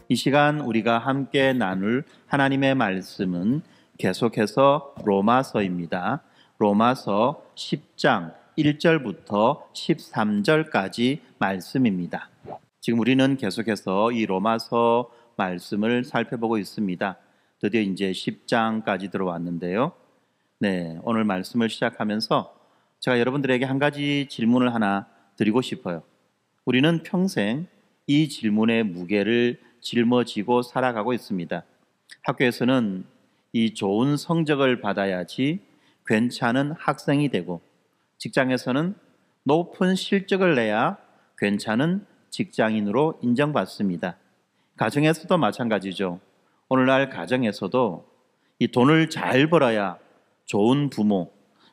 이 시간 우리가 함께 나눌 하나님의 말씀은 계속해서 로마서입니다. 로마서 10장 1절부터 13절까지 말씀입니다. 지금 우리는 계속해서 이 로마서 말씀을 살펴보고 있습니다. 드디어 이제 10장까지 들어왔는데요. 오늘 말씀을 시작하면서 제가 여러분들에게 한 가지 질문을 하나 드리고 싶어요. 우리는 평생 이 질문의 무게를 짊어지고 살아가고 있습니다. 학교에서는 이 좋은 성적을 받아야지 괜찮은 학생이 되고, 직장에서는 높은 실적을 내야 괜찮은 직장인으로 인정받습니다. 가정에서도 마찬가지죠. 오늘날 가정에서도 이 돈을 잘 벌어야 좋은 부모,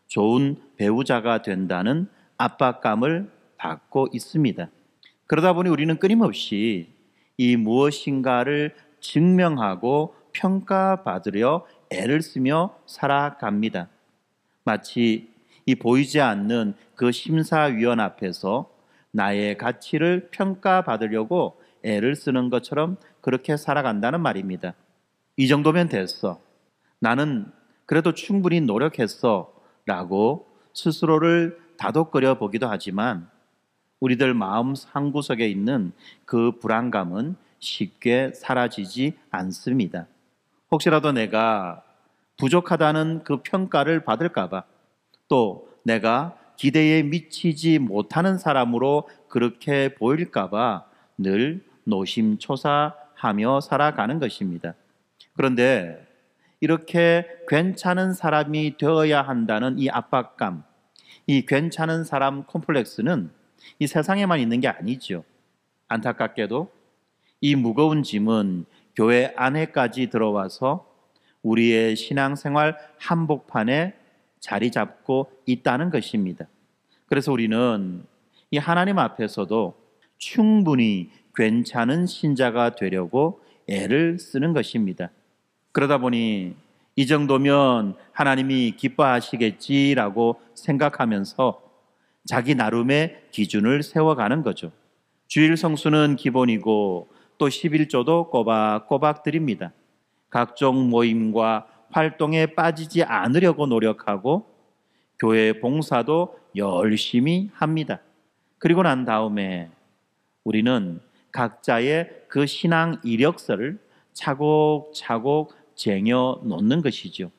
좋은 배우자가 된다는 압박감을 받고 있습니다. 그러다 보니 우리는 끊임없이 이 무엇인가를 증명하고 평가받으려 애를 쓰며 살아갑니다. 마치 이 보이지 않는 그 심사위원 앞에서 나의 가치를 평가받으려고 애를 쓰는 것처럼 그렇게 살아간다는 말입니다. 이 정도면 됐어. 나는 그래도 충분히 노력했어 라고 스스로를 다독거려 보기도 하지만 우리들 마음 한구석에 있는 그 불안감은 쉽게 사라지지 않습니다. 혹시라도 내가 부족하다는 그 평가를 받을까봐, 또 내가 기대에 미치지 못하는 사람으로 그렇게 보일까봐 늘 노심초사하며 살아가는 것입니다. 그런데 이렇게 괜찮은 사람이 되어야 한다는 이 압박감, 이 괜찮은 사람 콤플렉스는 이 세상에만 있는 게 아니죠. 안타깝게도 이 무거운 짐은 교회 안에까지 들어와서 우리의 신앙생활 한복판에 자리 잡고 있다는 것입니다. 그래서 우리는 이 하나님 앞에서도 충분히 괜찮은 신자가 되려고 애를 쓰는 것입니다. 그러다 보니 이 정도면 하나님이 기뻐하시겠지라고 생각하면서 자기 나름의 기준을 세워가는 거죠. 주일 성수는 기본이고 또 11조도 꼬박꼬박 드립니다. 각종 모임과 활동에 빠지지 않으려고 노력하고 교회 봉사도 열심히 합니다. 그리고 난 다음에 우리는 각자의 그 신앙 이력서를 차곡차곡 쟁여 놓는 것이죠.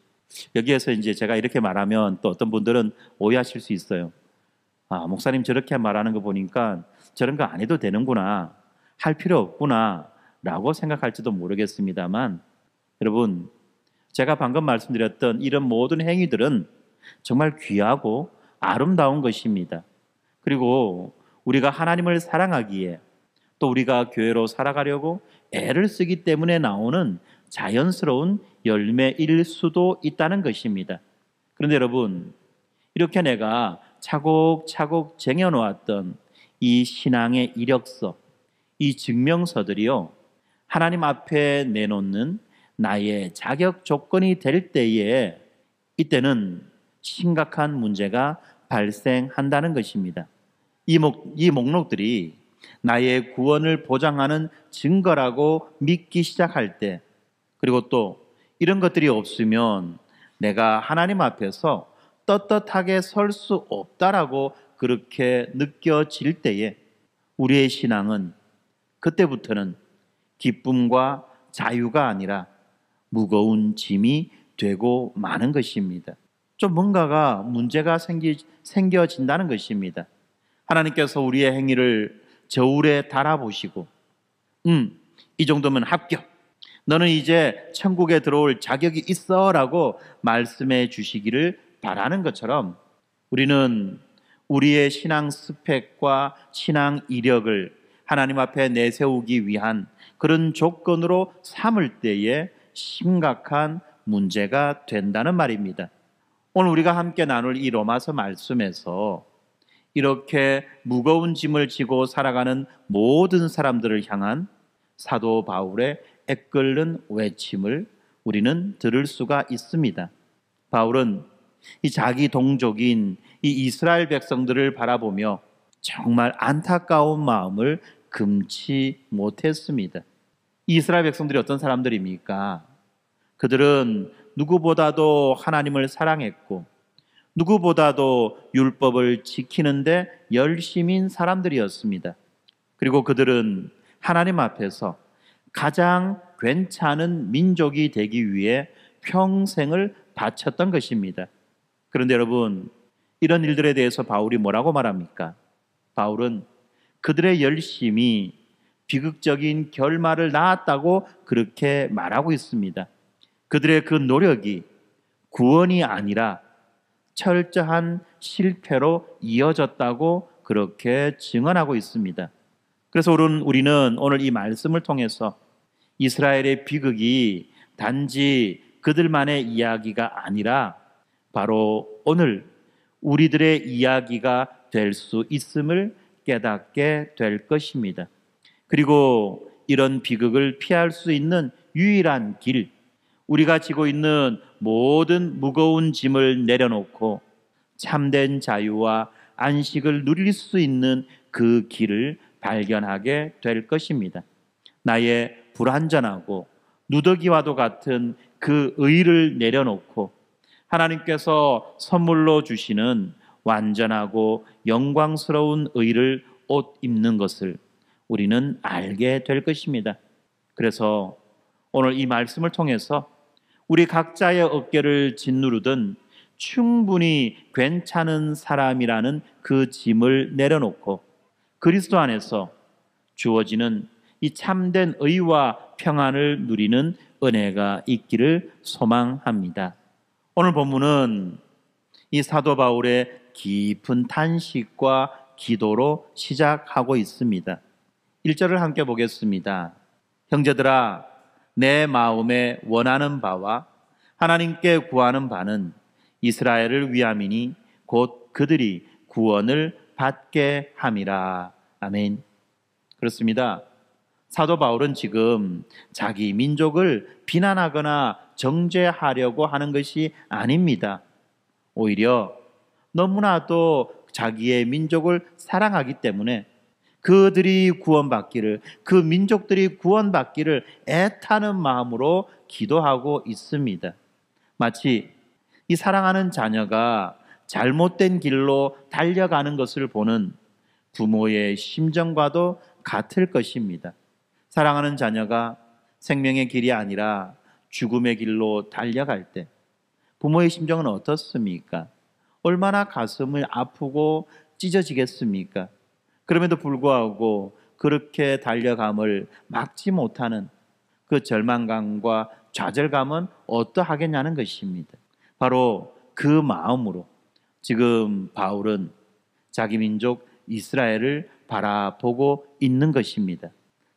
여기에서 이제 제가 이렇게 말하면 또 어떤 분들은 오해하실 수 있어요. 목사님 저렇게 말하는 거 보니까 저런 거 안 해도 되는구나, 할 필요 없구나 라고 생각할지도 모르겠습니다만, 여러분, 제가 방금 말씀드렸던 이런 모든 행위들은 정말 귀하고 아름다운 것입니다. 그리고 우리가 하나님을 사랑하기에, 또 우리가 교회로 살아가려고 애를 쓰기 때문에 나오는 자연스러운 열매일 수도 있다는 것입니다. 그런데 여러분, 이렇게 내가 차곡차곡 쟁여놓았던 이 신앙의 이력서, 이 증명서들이요, 하나님 앞에 내놓는 나의 자격 조건이 될 때에, 이때는 심각한 문제가 발생한다는 것입니다. 이 목록들이 나의 구원을 보장하는 증거라고 믿기 시작할 때, 그리고 또 이런 것들이 없으면 내가 하나님 앞에서 떳떳하게 설 수 없다라고 그렇게 느껴질 때에 우리의 신앙은 그때부터는 기쁨과 자유가 아니라 무거운 짐이 되고 마는 것입니다. 좀 뭔가가 문제가 생겨진다는 것입니다. 하나님께서 우리의 행위를 저울에 달아보시고 이 정도면 합격, 너는 이제 천국에 들어올 자격이 있어 라고 말씀해 주시기를 바라는 것처럼, 우리는 우리의 신앙 스펙과 신앙 이력을 하나님 앞에 내세우기 위한 그런 조건으로 삼을 때에 심각한 문제가 된다는 말입니다. 오늘 우리가 함께 나눌 이 로마서 말씀에서 이렇게 무거운 짐을 지고 살아가는 모든 사람들을 향한 사도 바울의 애끓는 외침을 우리는 들을 수가 있습니다. 바울은 이 자기 동족인 이 이스라엘 백성들을 바라보며 정말 안타까운 마음을 금치 못했습니다. 이스라엘 백성들이 어떤 사람들입니까? 그들은 누구보다도 하나님을 사랑했고 누구보다도 율법을 지키는데 열심인 사람들이었습니다. 그리고 그들은 하나님 앞에서 가장 괜찮은 민족이 되기 위해 평생을 바쳤던 것입니다. 그런데 여러분, 이런 일들에 대해서 바울이 뭐라고 말합니까? 바울은 그들의 열심이 비극적인 결말을 낳았다고 그렇게 말하고 있습니다. 그들의 그 노력이 구원이 아니라 철저한 실패로 이어졌다고 그렇게 증언하고 있습니다. 그래서 우리는 오늘 이 말씀을 통해서 이스라엘의 비극이 단지 그들만의 이야기가 아니라 바로 오늘 우리들의 이야기가 될 수 있음을 깨닫게 될 것입니다. 그리고 이런 비극을 피할 수 있는 유일한 길, 우리가 지고 있는 모든 무거운 짐을 내려놓고 참된 자유와 안식을 누릴 수 있는 그 길을 발견하게 될 것입니다. 나의 불완전하고 누더기와도 같은 그 의를 내려놓고 하나님께서 선물로 주시는 완전하고 영광스러운 의를 옷 입는 것을 우리는 알게 될 것입니다. 그래서 오늘 이 말씀을 통해서 우리 각자의 어깨를 짓누르던 충분히 괜찮은 사람이라는 그 짐을 내려놓고 그리스도 안에서 주어지는 이 참된 의와 평안을 누리는 은혜가 있기를 소망합니다. 오늘 본문은 이 사도 바울의 깊은 탄식과 기도로 시작하고 있습니다. 1절을 함께 보겠습니다. 형제들아, 내 마음에 원하는 바와 하나님께 구하는 바는 이스라엘을 위함이니 곧 그들이 구원을 받게 함이라. 아멘. 그렇습니다. 사도 바울은 지금 자기 민족을 비난하거나 정죄하려고 하는 것이 아닙니다. 오히려 너무나도 자기의 민족을 사랑하기 때문에 그들이 구원받기를, 그 민족들이 구원받기를 애타는 마음으로 기도하고 있습니다. 마치 이 사랑하는 자녀가 잘못된 길로 달려가는 것을 보는 부모의 심정과도 같을 것입니다. 사랑하는 자녀가 생명의 길이 아니라 죽음의 길로 달려갈 때 부모의 심정은 어떻습니까? 얼마나 가슴을 아프고 찢어지겠습니까? 그럼에도 불구하고 그렇게 달려감을 막지 못하는 그 절망감과 좌절감은 어떠하겠냐는 것입니다. 바로 그 마음으로 지금 바울은 자기 민족 이스라엘을 바라보고 있는 것입니다.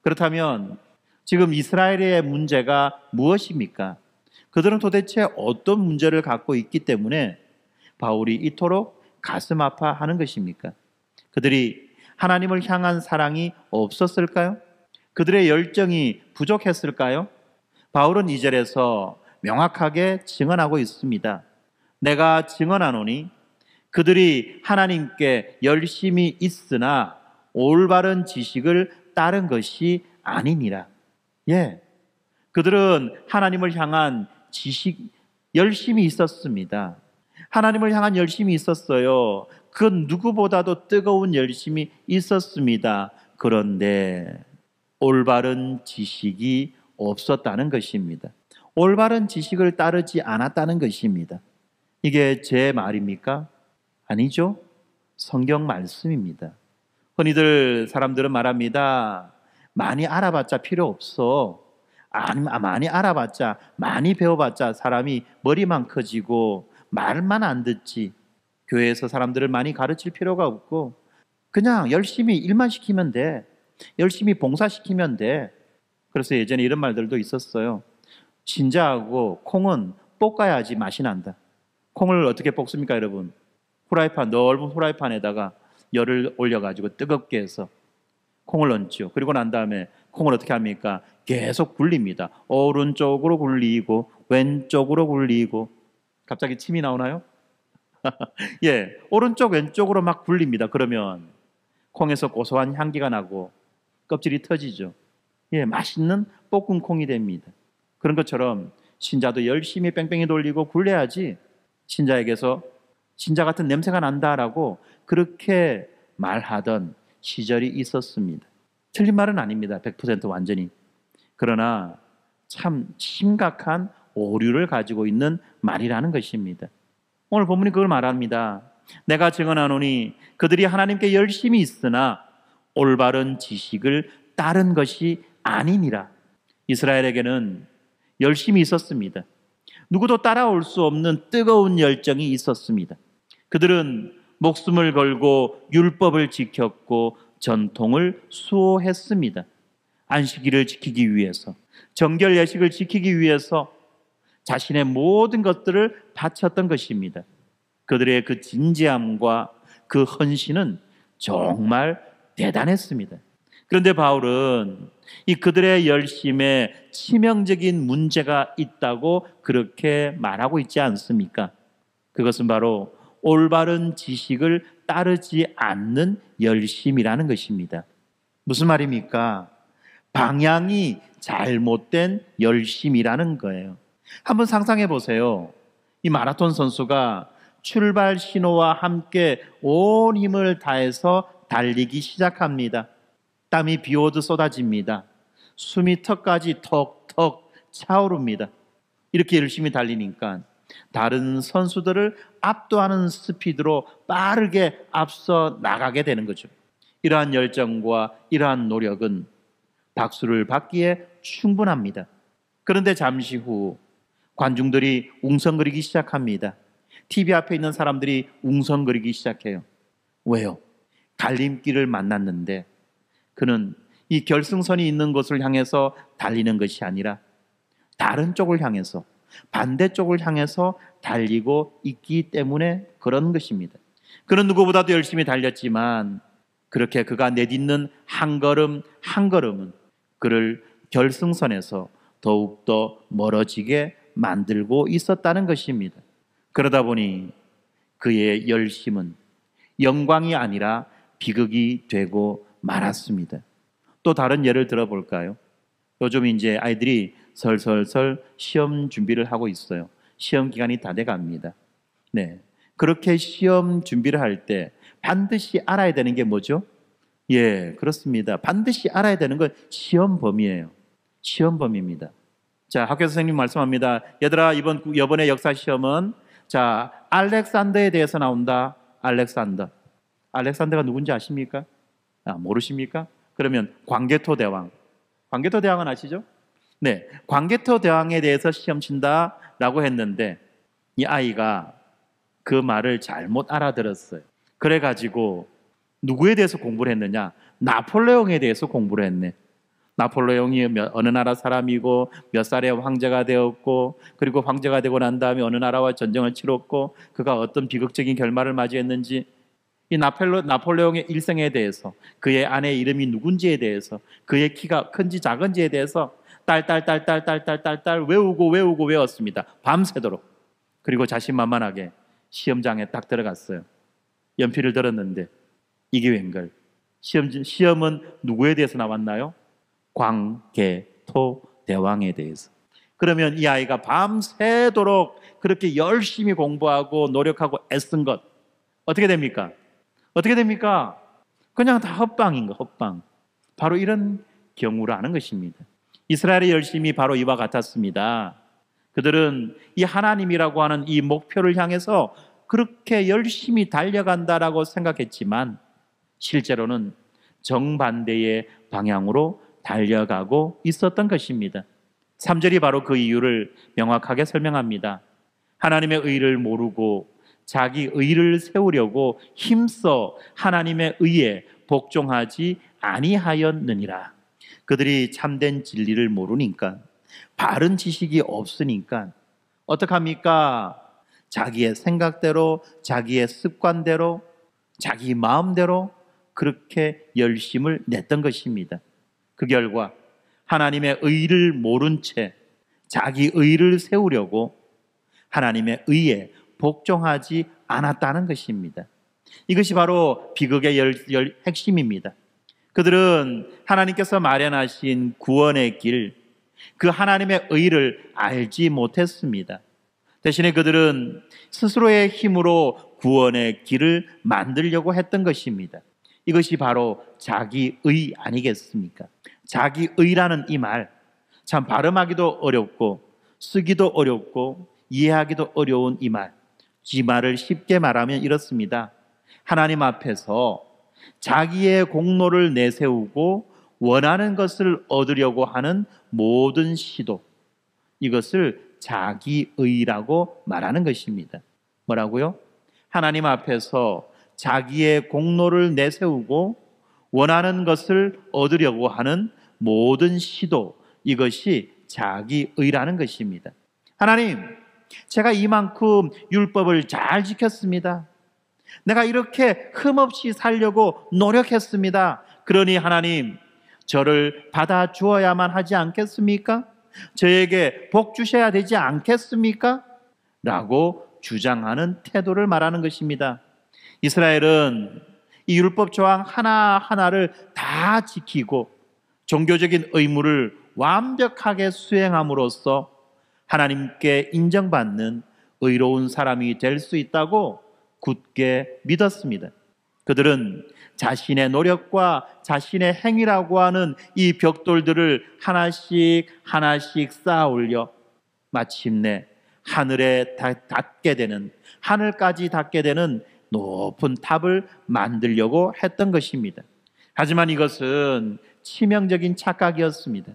그렇다면 지금 이스라엘의 문제가 무엇입니까? 그들은 도대체 어떤 문제를 갖고 있기 때문에 바울이 이토록 가슴 아파하는 것입니까? 그들이 하나님을 향한 사랑이 없었을까요? 그들의 열정이 부족했을까요? 바울은 2절에서 명확하게 증언하고 있습니다. 내가 증언하노니 그들이 하나님께 열심히 있으나 올바른 지식을 따른 것이 아니니라. 예, 그들은 하나님을 향한 열심이 있었습니다. 하나님을 향한 열심이 있었어요. 그 누구보다도 뜨거운 열심이 있었습니다. 그런데 올바른 지식이 없었다는 것입니다. 올바른 지식을 따르지 않았다는 것입니다. 이게 제 말입니까? 아니죠. 성경 말씀입니다. 흔히들 사람들은 말합니다. 많이 알아봤자 필요 없어. 많이 알아봤자, 많이 배워봤자 사람이 머리만 커지고 말만 안 듣지. 교회에서 사람들을 많이 가르칠 필요가 없고 그냥 열심히 일만 시키면 돼. 열심히 봉사시키면 돼. 그래서 예전에 이런 말들도 있었어요. 진자하고 콩은 볶아야지 맛이 난다. 콩을 어떻게 볶습니까, 여러분? 넓은 후라이팬에다가 열을 올려가지고 뜨겁게 해서 콩을 얹죠. 그리고 난 다음에 콩을 어떻게 합니까? 계속 굴립니다. 오른쪽으로 굴리고 왼쪽으로 굴리고. 갑자기 침이 나오나요? 예, 오른쪽 왼쪽으로 막 굴립니다. 그러면 콩에서 고소한 향기가 나고 껍질이 터지죠. 맛있는 볶음콩이 됩니다. 그런 것처럼 신자도 열심히 뺑뺑이 돌리고 굴려야지 신자에게서 신자 같은 냄새가 난다라고 그렇게 말하던 시절이 있었습니다. 틀린 말은 아닙니다. 100% 완전히. 그러나 참 심각한 오류를 가지고 있는 말이라는 것입니다. 오늘 본문이 그걸 말합니다. 내가 증언하노니 그들이 하나님께 열심히 있으나 올바른 지식을 따른 것이 아니니라. 이스라엘에게는 열심히 있었습니다. 누구도 따라올 수 없는 뜨거운 열정이 있었습니다. 그들은 목숨을 걸고 율법을 지켰고 전통을 수호했습니다. 안식일을 지키기 위해서, 정결 예식을 지키기 위해서 자신의 모든 것들을 바쳤던 것입니다. 그들의 그 진지함과 그 헌신은 정말 대단했습니다. 그런데 바울은 이 그들의 열심에 치명적인 문제가 있다고 그렇게 말하고 있지 않습니까? 그것은 바로 올바른 지식을 따르지 않는 열심이라는 것입니다. 무슨 말입니까? 방향이 잘못된 열심이라는 거예요. 한번 상상해 보세요. 이 마라톤 선수가 출발 신호와 함께 온 힘을 다해서 달리기 시작합니다. 땀이 비 오듯 쏟아집니다. 숨이 턱까지 턱턱 차오릅니다. 이렇게 열심히 달리니까 다른 선수들을 압도하는 스피드로 빠르게 앞서 나가게 되는 거죠. 이러한 열정과 이러한 노력은 박수를 받기에 충분합니다. 그런데 잠시 후 관중들이 웅성거리기 시작합니다. TV 앞에 있는 사람들이 웅성거리기 시작해요. 왜요? 갈림길을 만났는데 그는 이 결승선이 있는 곳을 향해서 달리는 것이 아니라 다른 쪽을 향해서, 반대쪽을 향해서 달리고 있기 때문에 그런 것입니다. 그는 누구보다도 열심히 달렸지만 그렇게 그가 내딛는 한 걸음 한 걸음은 그를 결승선에서 더욱더 멀어지게 만들고 있었다는 것입니다. 그러다 보니 그의 열심은 영광이 아니라 비극이 되고 말았습니다. 또 다른 예를 들어볼까요? 요즘 이제 아이들이 설설설 시험 준비를 하고 있어요. 시험 기간이 다 돼갑니다. 네, 그렇게 시험 준비를 할 때 반드시 알아야 되는 게 뭐죠? 예, 그렇습니다. 반드시 알아야 되는 건 시험 범위예요. 시험 범위입니다. 자, 학교 선생님 말씀합니다. 얘들아, 이번에 역사 시험은 자, 알렉산더에 대해서 나온다. 알렉산더가 누군지 아십니까? 모르십니까? 그러면 광개토 대왕. 광개토 대왕은 아시죠? 네, 광개토 대왕에 대해서 시험 친다라고 했는데 이 아이가 그 말을 잘못 알아들었어요. 그래가지고 누구에 대해서 공부를 했느냐? 나폴레옹에 대해서 공부를 했네. 나폴레옹이 어느 나라 사람이고 몇 살에 황제가 되었고 그리고 황제가 되고 난 다음에 어느 나라와 전쟁을 치렀고 그가 어떤 비극적인 결말을 맞이했는지 이 나폴레옹의 일생에 대해서 그의 아내의 이름이 누군지에 대해서 그의 키가 큰지 작은지에 대해서 딸 외웠습니다. 밤새도록. 그리고 자신만만하게 시험장에 딱 들어갔어요. 연필을 들었는데 이게 웬걸? 시험은 누구에 대해서 나왔나요? 광개토 대왕에 대해서. 그러면 이 아이가 밤새도록 그렇게 열심히 공부하고 노력하고 애쓴 것 어떻게 됩니까? 그냥 다 헛방인 거, 헛방. 바로 이런 경우라는 것입니다. 이스라엘의 열심이 바로 이와 같았습니다. 그들은 이 하나님이라고 하는 이 목표를 향해서 그렇게 열심히 달려간다라고 생각했지만 실제로는 정반대의 방향으로 달려가고 있었던 것입니다. 3절이 바로 그 이유를 명확하게 설명합니다. 하나님의 의를 모르고 자기 의를 세우려고 힘써 하나님의 의에 복종하지 아니하였느니라. 그들이 참된 진리를 모르니까, 바른 지식이 없으니까 어떡합니까? 자기의 생각대로, 자기의 습관대로, 자기 마음대로 그렇게 열심을 냈던 것입니다. 그 결과 하나님의 의를 모른 채 자기 의를 세우려고 하나님의 의에 복종하지 않았다는 것입니다. 이것이 바로 비극의 핵심입니다. 그들은 하나님께서 마련하신 구원의 길, 그 하나님의 의를 알지 못했습니다. 대신에 그들은 스스로의 힘으로 구원의 길을 만들려고 했던 것입니다. 이것이 바로 자기의 아니겠습니까? 자기의라는 이 말, 참 발음하기도 어렵고 쓰기도 어렵고 이해하기도 어려운 이 말을 쉽게 말하면 이렇습니다. 하나님 앞에서 자기의 공로를 내세우고 원하는 것을 얻으려고 하는 모든 시도, 이것을 자기의라고 말하는 것입니다. 뭐라고요? 하나님 앞에서 자기의 공로를 내세우고 원하는 것을 얻으려고 하는 모든 시도, 이것이 자기의라는 것입니다. 하나님, 제가 이만큼 율법을 잘 지켰습니다. 내가 이렇게 흠없이 살려고 노력했습니다. 그러니 하나님, 저를 받아주어야만 하지 않겠습니까? 저에게 복 주셔야 되지 않겠습니까? 라고 주장하는 태도를 말하는 것입니다. 이스라엘은 이 율법 조항 하나하나를 다 지키고 종교적인 의무를 완벽하게 수행함으로써 하나님께 인정받는 의로운 사람이 될 수 있다고 굳게 믿었습니다. 그들은 자신의 노력과 자신의 행위라고 하는 이 벽돌들을 하나씩 하나씩 쌓아 올려 마침내 하늘에 닿게 되는, 하늘까지 닿게 되는 높은 탑을 만들려고 했던 것입니다. 하지만 이것은 치명적인 착각이었습니다.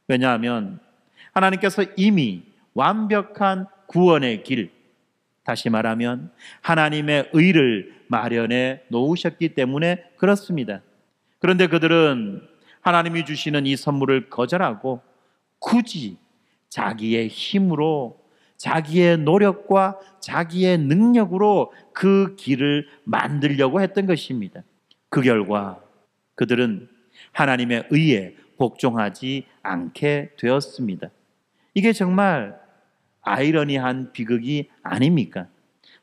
왜냐하면 하나님께서 이미 완벽한 구원의 길, 다시 말하면 하나님의 의를 마련해 놓으셨기 때문에 그렇습니다. 그런데 그들은 하나님이 주시는 이 선물을 거절하고 굳이 자기의 힘으로, 자기의 노력과 자기의 능력으로 그 길을 만들려고 했던 것입니다. 그 결과 그들은 하나님의 의에 복종하지 않게 되었습니다. 이게 정말 아이러니한 비극이 아닙니까?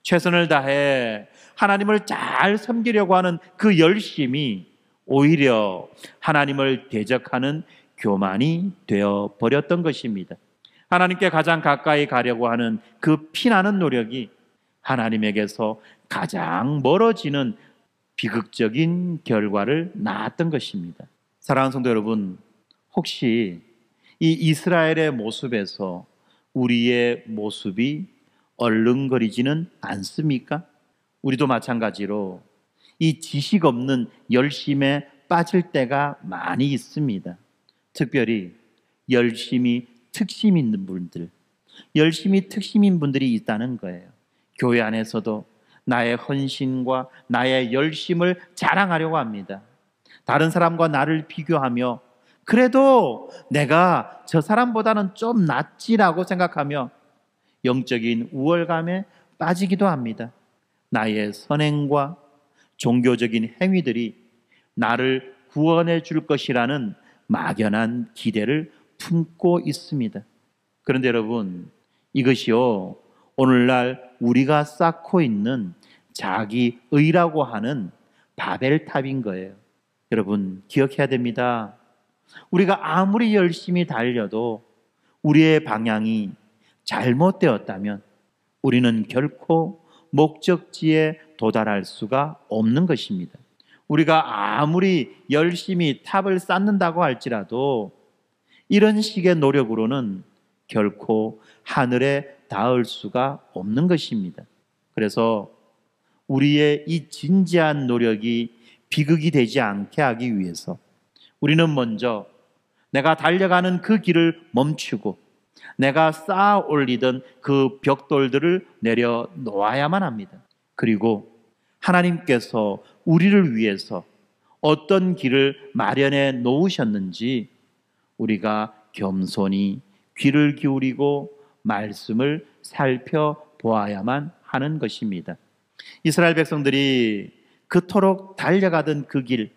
최선을 다해 하나님을 잘 섬기려고 하는 그 열심이 오히려 하나님을 대적하는 교만이 되어 버렸던 것입니다. 하나님께 가장 가까이 가려고 하는 그 피나는 노력이 하나님에게서 가장 멀어지는 비극적인 결과를 낳았던 것입니다. 사랑하는 성도 여러분, 혹시 이 이스라엘의 모습에서 우리의 모습이 얼른거리지는 않습니까? 우리도 마찬가지로 이 지식 없는 열심에 빠질 때가 많이 있습니다. 특별히 열심히 특심 있는 분들, 열심히 특심인 분들이 있다는 거예요. 교회 안에서도 나의 헌신과 나의 열심을 자랑하려고 합니다. 다른 사람과 나를 비교하며 그래도 내가 저 사람보다는 좀 낫지라고 생각하며 영적인 우월감에 빠지기도 합니다. 나의 선행과 종교적인 행위들이 나를 구원해 줄 것이라는 막연한 기대를 품고 있습니다. 그런데 여러분, 이것이요, 오늘날 우리가 쌓고 있는 자기의라고 하는 바벨탑인 거예요. 여러분, 기억해야 됩니다. 우리가 아무리 열심히 달려도 우리의 방향이 잘못되었다면 우리는 결코 목적지에 도달할 수가 없는 것입니다. 우리가 아무리 열심히 탑을 쌓는다고 할지라도 이런 식의 노력으로는 결코 하늘에 닿을 수가 없는 것입니다. 그래서 우리의 이 진지한 노력이 비극이 되지 않게 하기 위해서 우리는 먼저 내가 달려가는 그 길을 멈추고 내가 쌓아 올리던 그 벽돌들을 내려놓아야만 합니다. 그리고 하나님께서 우리를 위해서 어떤 길을 마련해 놓으셨는지 우리가 겸손히 귀를 기울이고 말씀을 살펴보아야만 하는 것입니다. 이스라엘 백성들이 그토록 달려가던 그 길,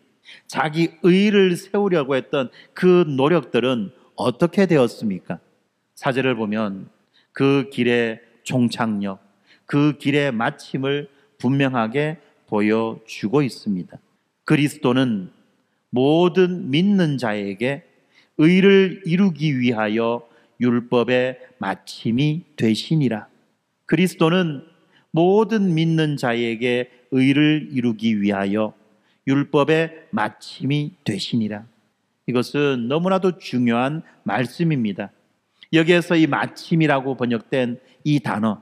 자기 의를 세우려고 했던 그 노력들은 어떻게 되었습니까? 4절을 보면 그 길의 종착역, 그 길의 마침을 분명하게 보여주고 있습니다. 그리스도는 모든 믿는 자에게 의를 이루기 위하여 율법의 마침이 되시니라. 그리스도는 모든 믿는 자에게 의를 이루기 위하여 율법의 마침이 되시니라. 이것은 너무나도 중요한 말씀입니다. 여기에서 이 마침이라고 번역된 이 단어,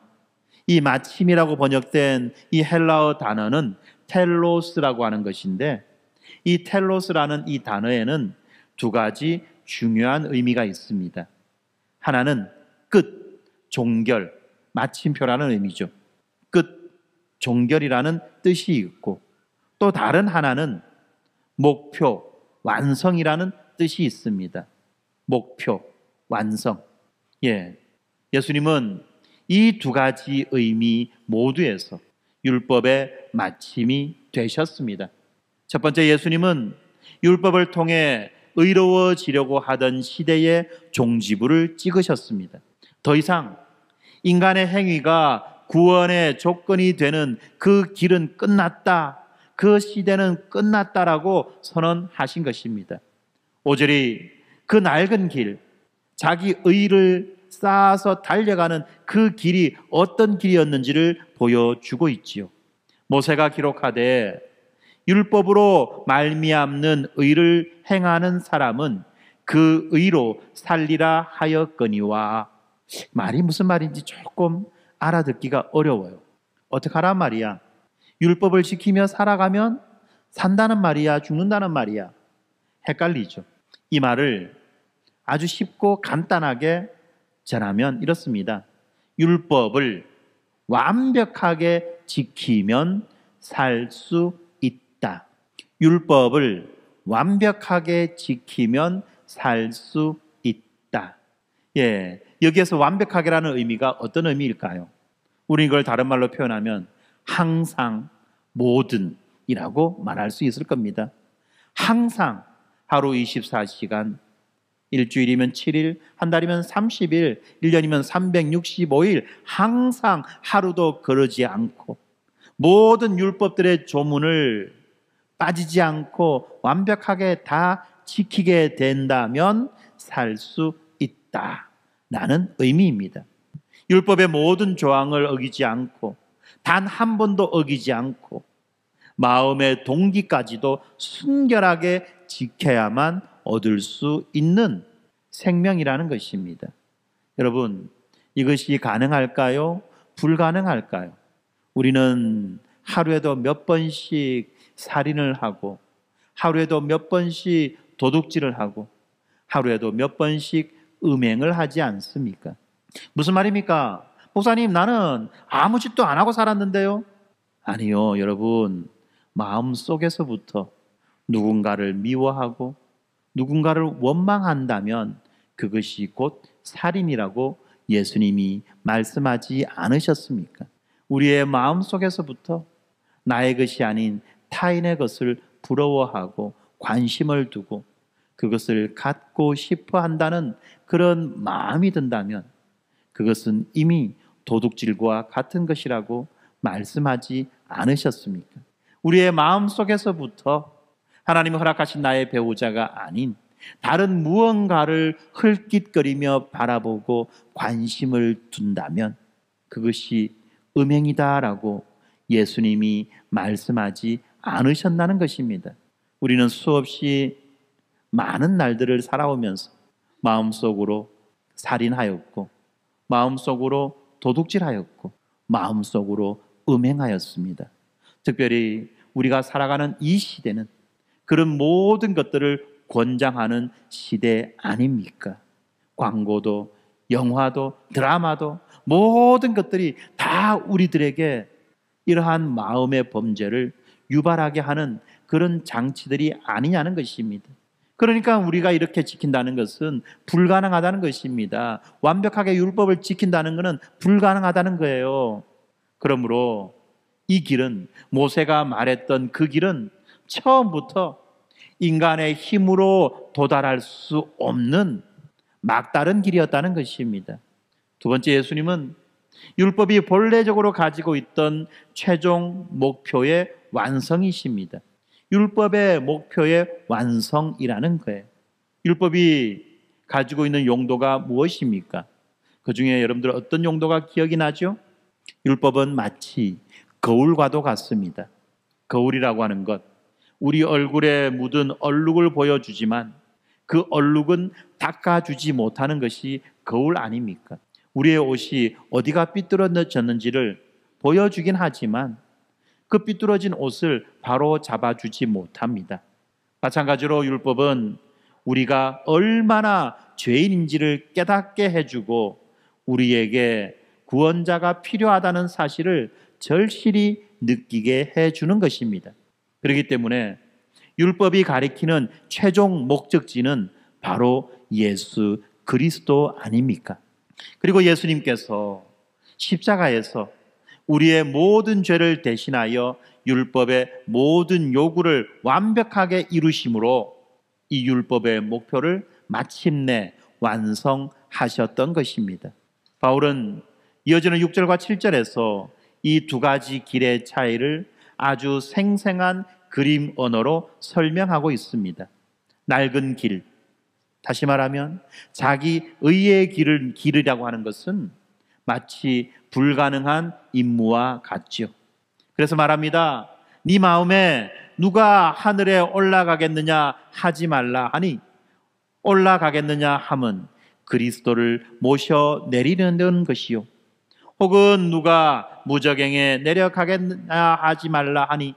이 마침이라고 번역된 이 헬라어 단어는 텔로스라고 하는 것인데, 이 텔로스라는 이 단어에는 두 가지 중요한 의미가 있습니다. 하나는 끝, 종결, 마침표라는 의미죠. 끝, 종결이라는 뜻이 있고, 또 다른 하나는 목표, 완성이라는 뜻이 있습니다. 목표, 완성. 예수님은 이 두 가지 의미 모두에서 율법의 마침이 되셨습니다. 첫 번째, 예수님은 율법을 통해 의로워지려고 하던 시대의 종지부를 찍으셨습니다. 더 이상 인간의 행위가 구원의 조건이 되는 그 길은 끝났다, 그 시대는 끝났다라고 선언하신 것입니다. 오저리 그 낡은 길, 자기 의를 쌓아서 달려가는 그 길이 어떤 길이었는지를 보여주고 있지요. 모세가 기록하되 율법으로 말미암는 의를 행하는 사람은 그 의로 살리라 하였거니와. 말이 무슨 말인지 조금 알아듣기가 어려워요. 어떡하란 말이야? 율법을 지키며 살아가면 산다는 말이야, 죽는다는 말이야? 헷갈리죠. 이 말을 아주 쉽고 간단하게 전하면 이렇습니다. 율법을 완벽하게 지키면 살 수 있다. 율법을 완벽하게 지키면 살 수 있다. 여기에서 완벽하게라는 의미가 어떤 의미일까요? 우리 이걸 다른 말로 표현하면 항상, 모든이라고 말할 수 있을 겁니다. 항상 하루 24시간, 일주일이면 7일, 한 달이면 30일, 1년이면 365일, 항상 하루도 거르지 않고 모든 율법들의 조문을 빠지지 않고 완벽하게 다 지키게 된다면 살 수 있다라는 의미입니다. 율법의 모든 조항을 어기지 않고 단 한 번도 어기지 않고 마음의 동기까지도 순결하게 지켜야만 얻을 수 있는 생명이라는 것입니다. 여러분, 이것이 가능할까요? 불가능할까요? 우리는 하루에도 몇 번씩 살인을 하고, 하루에도 몇 번씩 도둑질을 하고, 하루에도 몇 번씩 음행을 하지 않습니까? 무슨 말입니까? 목사님, 나는 아무 짓도 안 하고 살았는데요. 아니요, 여러분, 마음 속에서부터 누군가를 미워하고 누군가를 원망한다면 그것이 곧 살인이라고 예수님이 말씀하지 않으셨습니까? 우리의 마음 속에서부터 나의 것이 아닌 타인의 것을 부러워하고 관심을 두고 그것을 갖고 싶어 한다는 그런 마음이 든다면 그것은 이미 도둑질과 같은 것이라고 말씀하지 않으셨습니까? 우리의 마음 속에서부터 하나님이 허락하신 나의 배우자가 아닌 다른 무언가를 흘깃거리며 바라보고 관심을 둔다면 그것이 음행이다라고 예수님이 말씀하지 않으셨다는 것입니다. 우리는 수없이 많은 날들을 살아오면서 마음속으로 살인하였고 마음속으로 도둑질하였고 마음속으로 음행하였습니다. 특별히 우리가 살아가는 이 시대는 그런 모든 것들을 권장하는 시대 아닙니까? 광고도, 영화도, 드라마도 모든 것들이 다 우리들에게 이러한 마음의 범죄를 유발하게 하는 그런 장치들이 아니냐는 것입니다. 그러니까 우리가 이렇게 지킨다는 것은 불가능하다는 것입니다. 완벽하게 율법을 지킨다는 것은 불가능하다는 거예요. 그러므로 이 길은, 모세가 말했던 그 길은 처음부터 인간의 힘으로 도달할 수 없는 막다른 길이었다는 것입니다. 두 번째, 예수님은 율법이 본래적으로 가지고 있던 최종 목표의 완성이십니다. 율법의 목표의 완성이라는 거예요. 율법이 가지고 있는 용도가 무엇입니까? 그 중에 여러분들 어떤 용도가 기억이 나죠? 율법은 마치 거울과도 같습니다. 거울이라고 하는 것, 우리 얼굴에 묻은 얼룩을 보여주지만 그 얼룩은 닦아주지 못하는 것이 거울 아닙니까? 우리의 옷이 어디가 삐뚤어졌는지를 보여주긴 하지만 그 삐뚤어진 옷을 바로 잡아주지 못합니다. 마찬가지로 율법은 우리가 얼마나 죄인인지를 깨닫게 해주고 우리에게 구원자가 필요하다는 사실을 절실히 느끼게 해주는 것입니다. 그렇기 때문에 율법이 가리키는 최종 목적지는 바로 예수 그리스도 아닙니까? 그리고 예수님께서 십자가에서 우리의 모든 죄를 대신하여 율법의 모든 요구를 완벽하게 이루심으로 이 율법의 목표를 마침내 완성하셨던 것입니다. 바울은 이어지는 6절과 7절에서 이 두 가지 길의 차이를 아주 생생한 그림 언어로 설명하고 있습니다. 낡은 길, 다시 말하면 자기 의의 길을 기르려고 하는 것은 마치 불가능한 임무와 같지요. 그래서 말합니다. 네 마음에 누가 하늘에 올라가겠느냐 하지 말라 하니, 올라가겠느냐 함은 그리스도를 모셔 내리는 것이요, 혹은 누가 무저갱에 내려가겠느냐 하지 말라 하니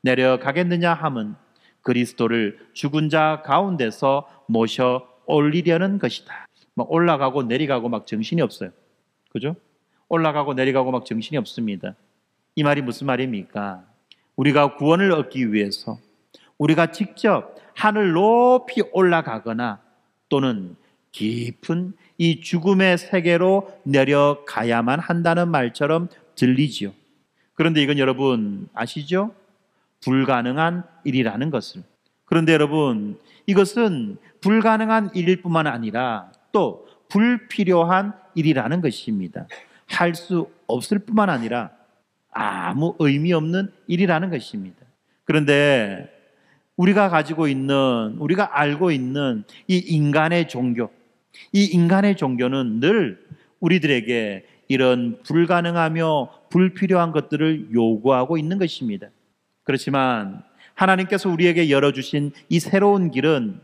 내려가겠느냐 함은 그리스도를 죽은 자 가운데서 모셔 올리려는 것이다. 막 올라가고 내려가고 막 정신이 없어요. 그죠? 올라가고 내려가고 막 정신이 없습니다. 이 말이 무슨 말입니까? 우리가 구원을 얻기 위해서 우리가 직접 하늘 높이 올라가거나 또는 깊은 이 죽음의 세계로 내려가야만 한다는 말처럼 들리지요. 그런데 이건 여러분 아시죠? 불가능한 일이라는 것을. 그런데 여러분, 이것은 불가능한 일일 뿐만 아니라 또 불필요한 일이라는 것입니다. 할 수 없을 뿐만 아니라 아무 의미 없는 일이라는 것입니다. 그런데 우리가 가지고 있는, 우리가 알고 있는 이 인간의 종교, 이 인간의 종교는 늘 우리들에게 이런 불가능하며 불필요한 것들을 요구하고 있는 것입니다. 그렇지만 하나님께서 우리에게 열어주신 이 새로운 길은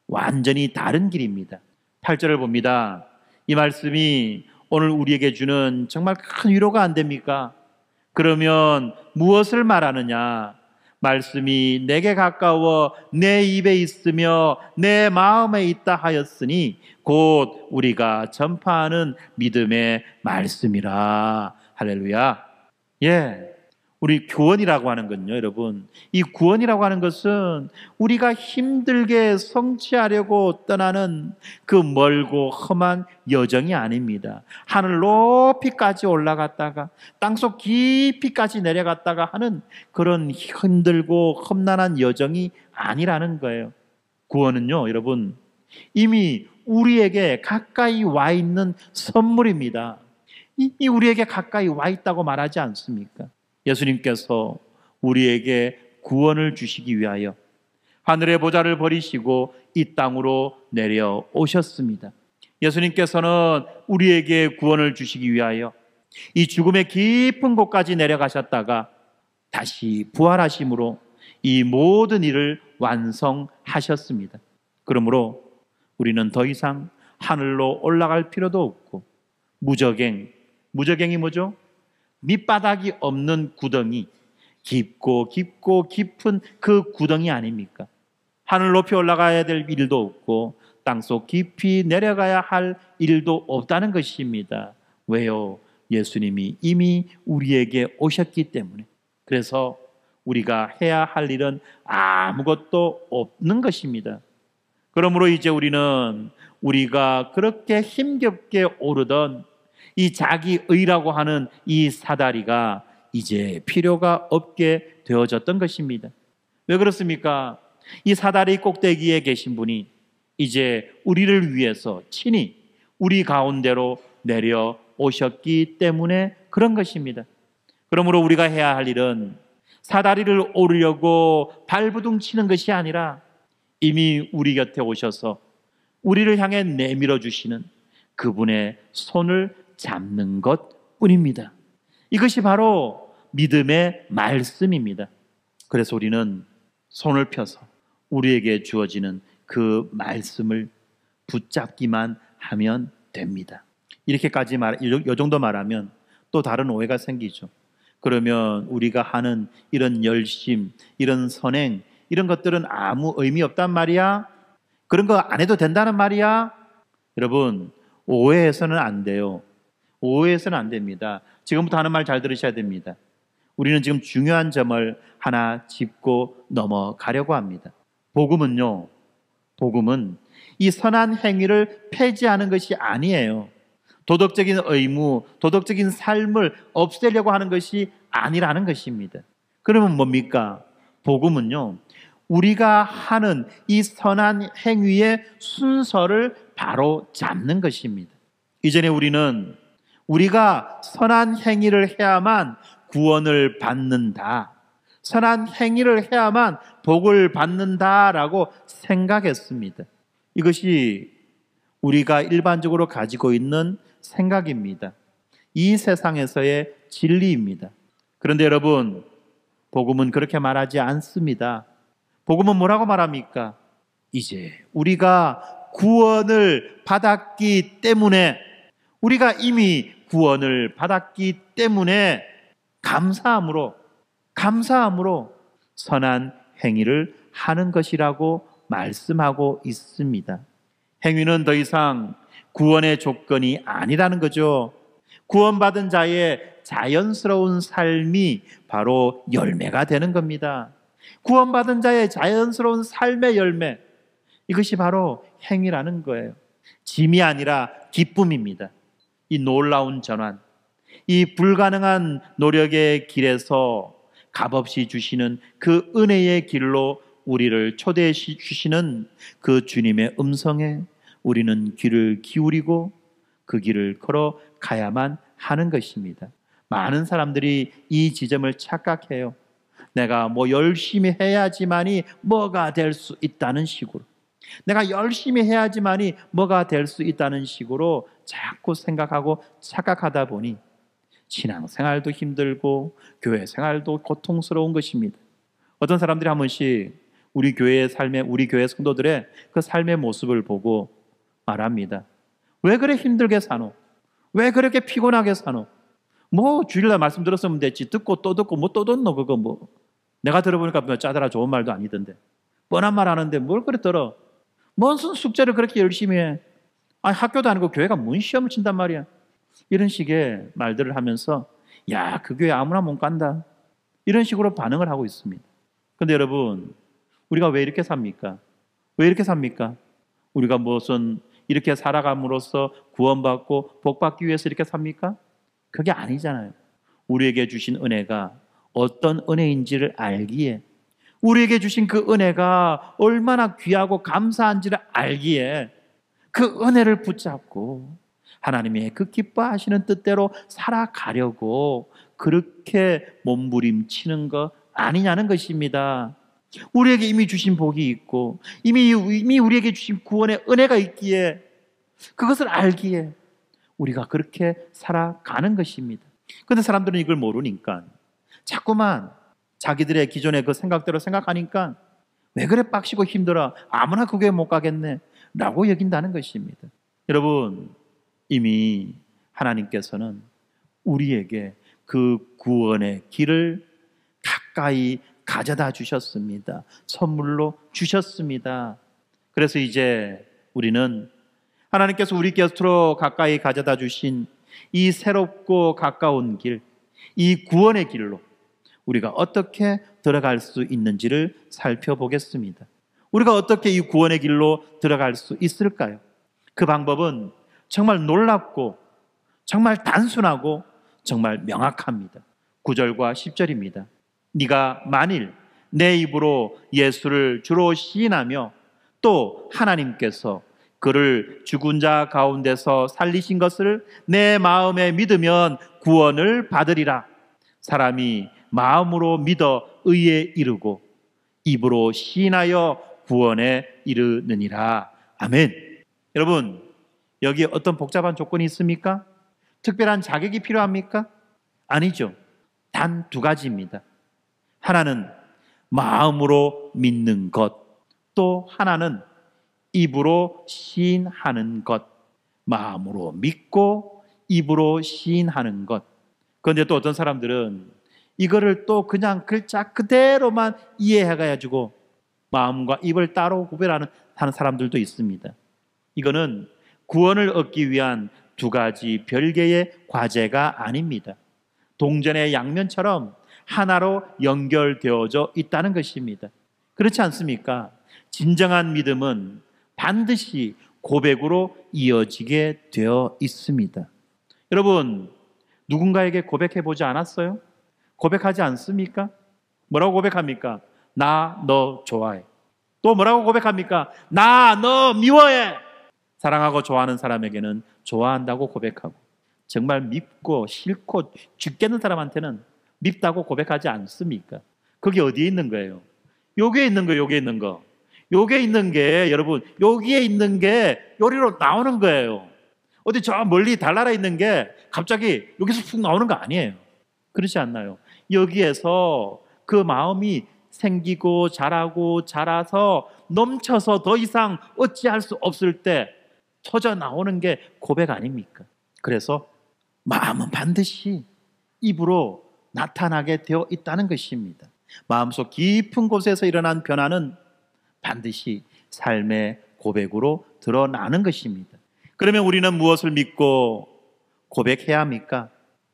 완전히 다른 길입니다. 8절을 봅니다. 이 말씀이 오늘 우리에게 주는 정말 큰 위로가 안 됩니까? 그러면 무엇을 말하느냐? 말씀이 내게 가까워 내 입에 있으며 내 마음에 있다 하였으니 곧 우리가 전파하는 믿음의 말씀이라. 할렐루야. 예. 우리 구원이라고 하는 건요, 여러분, 이 구원이라고 하는 것은 우리가 힘들게 성취하려고 떠나는 그 멀고 험한 여정이 아닙니다. 하늘 높이까지 올라갔다가 땅속 깊이까지 내려갔다가 하는 그런 힘들고 험난한 여정이 아니라는 거예요. 구원은요, 여러분, 이미 우리에게 가까이 와 있는 선물입니다. 이 우리에게 가까이 와 있다고 말하지 않습니까? 예수님께서 우리에게 구원을 주시기 위하여 하늘의 보좌를 버리시고 이 땅으로 내려오셨습니다. 예수님께서는 우리에게 구원을 주시기 위하여 이 죽음의 깊은 곳까지 내려가셨다가 다시 부활하심으로 이 모든 일을 완성하셨습니다. 그러므로 우리는 더 이상 하늘로 올라갈 필요도 없고 무저갱이 뭐죠? 밑바닥이 없는 구덩이, 깊고 깊은 그 구덩이 아닙니까? 하늘 높이 올라가야 될 일도 없고 땅속 깊이 내려가야 할 일도 없다는 것입니다. 왜요? 예수님이 이미 우리에게 오셨기 때문에. 그래서 우리가 해야 할 일은 아무것도 없는 것입니다. 그러므로 이제 우리는 우리가 그렇게 힘겹게 오르던 이 자기의라고 하는 이 사다리가 이제 필요가 없게 되어졌던 것입니다. 왜 그렇습니까? 이 사다리 꼭대기에 계신 분이 이제 우리를 위해서 친히 우리 가운데로 내려오셨기 때문에 그런 것입니다. 그러므로 우리가 해야 할 일은 사다리를 오르려고 발부둥 치는 것이 아니라 이미 우리 곁에 오셔서 우리를 향해 내밀어 주시는 그분의 손을 잡는 것뿐입니다. 이것이 바로 믿음의 말씀입니다. 그래서 우리는 손을 펴서 우리에게 주어지는 그 말씀을 붙잡기만 하면 됩니다. 이렇게까지 이 정도 말하면 또 다른 오해가 생기죠. 그러면 우리가 하는 이런 열심, 이런 선행, 이런 것들은 아무 의미 없단 말이야? 그런 거 안 해도 된다는 말이야? 여러분, 오해해서는 안 돼요. 오해해서는 안 됩니다. 지금부터 하는 말 잘 들으셔야 됩니다. 우리는 지금 중요한 점을 하나 짚고 넘어가려고 합니다. 복음은요, 복음은 이 선한 행위를 폐지하는 것이 아니에요. 도덕적인 의무, 도덕적인 삶을 없애려고 하는 것이 아니라는 것입니다. 그러면 뭡니까? 복음은요, 우리가 하는 이 선한 행위의 순서를 바로 잡는 것입니다. 이전에 우리는 우리가 선한 행위를 해야만 구원을 받는다, 선한 행위를 해야만 복을 받는다라고 생각했습니다. 이것이 우리가 일반적으로 가지고 있는 생각입니다. 이 세상에서의 진리입니다. 그런데 여러분, 복음은 그렇게 말하지 않습니다. 복음은 뭐라고 말합니까? 이제 우리가 구원을 받았기 때문에, 우리가 이미 구원을 받았기 때문에 감사함으로 선한 행위를 하는 것이라고 말씀하고 있습니다. 행위는 더 이상 구원의 조건이 아니라는 거죠. 구원받은 자의 자연스러운 삶이 바로 열매가 되는 겁니다. 구원받은 자의 자연스러운 삶의 열매, 이것이 바로 행위라는 거예요. 짐이 아니라 기쁨입니다. 이 놀라운 전환, 이 불가능한 노력의 길에서 값없이 주시는 그 은혜의 길로 우리를 초대해 주시는 그 주님의 음성에 우리는 귀를 기울이고 그 길을 걸어가야만 하는 것입니다. 많은 사람들이 이 지점을 착각해요. 내가 뭐 열심히 해야지만이 뭐가 될 수 있다는 식으로, 내가 열심히 해야지만이 뭐가 될 수 있다는 식으로 자꾸 생각하고 착각하다 보니 신앙생활도 힘들고 교회 생활도 고통스러운 것입니다. 어떤 사람들이 한 번씩 우리 교회의 삶에, 우리 교회 성도들의 그 삶의 모습을 보고 말합니다. 왜 그래 힘들게 사노? 왜 그렇게 피곤하게 사노? 뭐 주일날 말씀 들었으면 됐지, 듣고 또 듣고 뭐 또 듣노, 그거 뭐. 내가 들어보니까 뭐 짜더라 좋은 말도 아니던데, 뻔한 말 하는데 뭘 그래 들어? 무슨 숙제를 그렇게 열심히 해? 아니 학교도 아니고 교회가 뭔 시험을 친단 말이야? 이런 식의 말들을 하면서 야, 그 교회 아무나 못 간다, 이런 식으로 반응을 하고 있습니다. 그런데 여러분, 우리가 왜 이렇게 삽니까? 왜 이렇게 삽니까? 우리가 무슨 이렇게 살아감으로써 구원받고 복받기 위해서 이렇게 삽니까? 그게 아니잖아요. 우리에게 주신 은혜가 어떤 은혜인지를 알기에, 우리에게 주신 그 은혜가 얼마나 귀하고 감사한지를 알기에 그 은혜를 붙잡고 하나님의 그 기뻐하시는 뜻대로 살아가려고 그렇게 몸부림치는 거 아니냐는 것입니다. 우리에게 이미 주신 복이 있고 이미 우리에게 주신 구원의 은혜가 있기에, 그것을 알기에 우리가 그렇게 살아가는 것입니다. 그런데 사람들은 이걸 모르니까 자꾸만 자기들의 기존의 그 생각대로 생각하니까 왜 그래 빡시고 힘들어, 아무나 그 교회 못 가겠네 라고 여긴다는 것입니다. 여러분, 이미 하나님께서는 우리에게 그 구원의 길을 가까이 가져다 주셨습니다. 선물로 주셨습니다. 그래서 이제 우리는 하나님께서 우리 곁으로 가까이 가져다 주신 이 새롭고 가까운 길, 이 구원의 길로 우리가 어떻게 들어갈 수 있는지를 살펴보겠습니다. 우리가 어떻게 이 구원의 길로 들어갈 수 있을까요? 그 방법은 정말 놀랍고 정말 단순하고 정말 명확합니다. 9절과 10절입니다. 네가 만일 내 입으로 예수를 주로 시인하며 또 하나님께서 그를 죽은 자 가운데서 살리신 것을 내 마음에 믿으면 구원을 받으리라. 사람이 마음으로 믿어 의에 이르고 입으로 시인하여 구원에 이르느니라. 아멘. 여러분, 여기에 어떤 복잡한 조건이 있습니까? 특별한 자격이 필요합니까? 아니죠. 단 두 가지입니다. 하나는 마음으로 믿는 것, 또 하나는 입으로 시인하는 것. 마음으로 믿고 입으로 시인하는 것. 그런데 또 어떤 사람들은 이거를 또 그냥 글자 그대로만 이해해가지고 마음과 입을 따로 구별하는 사람들도 있습니다. 이거는 구원을 얻기 위한 두 가지 별개의 과제가 아닙니다. 동전의 양면처럼 하나로 연결되어져 있다는 것입니다. 그렇지 않습니까? 진정한 믿음은 반드시 고백으로 이어지게 되어 있습니다. 여러분, 누군가에게 고백해보지 않았어요? 고백하지 않습니까? 뭐라고 고백합니까? 나 너 좋아해. 또 뭐라고 고백합니까? 나 너 미워해. 사랑하고 좋아하는 사람에게는 좋아한다고 고백하고, 정말 밉고 싫고 죽겠는 사람한테는 밉다고 고백하지 않습니까? 그게 어디에 있는 거예요? 여기에 있는 거예요. 여기에 있는 거. 여기에 있는 게, 여러분, 여기에 있는 게 요리로 나오는 거예요. 어디 저 멀리 달나라 있는 게 갑자기 여기서 푹 나오는 거 아니에요. 그렇지 않나요? 여기에서 그 마음이 생기고 자라고 자라서 넘쳐서 더 이상 어찌할 수 없을 때 터져 나오는 게 고백 아닙니까? 그래서 마음은 반드시 입으로 나타나게 되어 있다는 것입니다. 마음속 깊은 곳에서 일어난 변화는 반드시 삶의 고백으로 드러나는 것입니다. 그러면 우리는 무엇을 믿고 고백해야 합니까?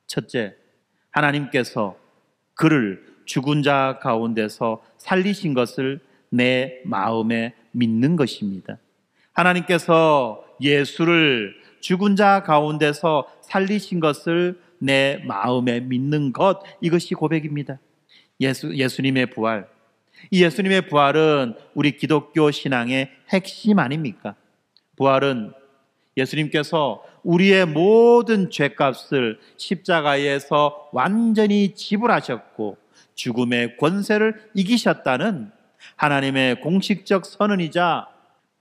첫째, 하나님께서 그를 죽은 자 가운데서 살리신 것을 내 마음에 믿는 것입니다. 하나님께서 예수를 죽은 자 가운데서 살리신 것을 내 마음에 믿는 것, 이것이 고백입니다. 예수님의 부활, 이 예수님의 부활은 우리 기독교 신앙의 핵심 아닙니까? 부활은 예수님께서 우리의 모든 죄값을 십자가에서 완전히 지불하셨고 죽음의 권세를 이기셨다는 하나님의 공식적 선언이자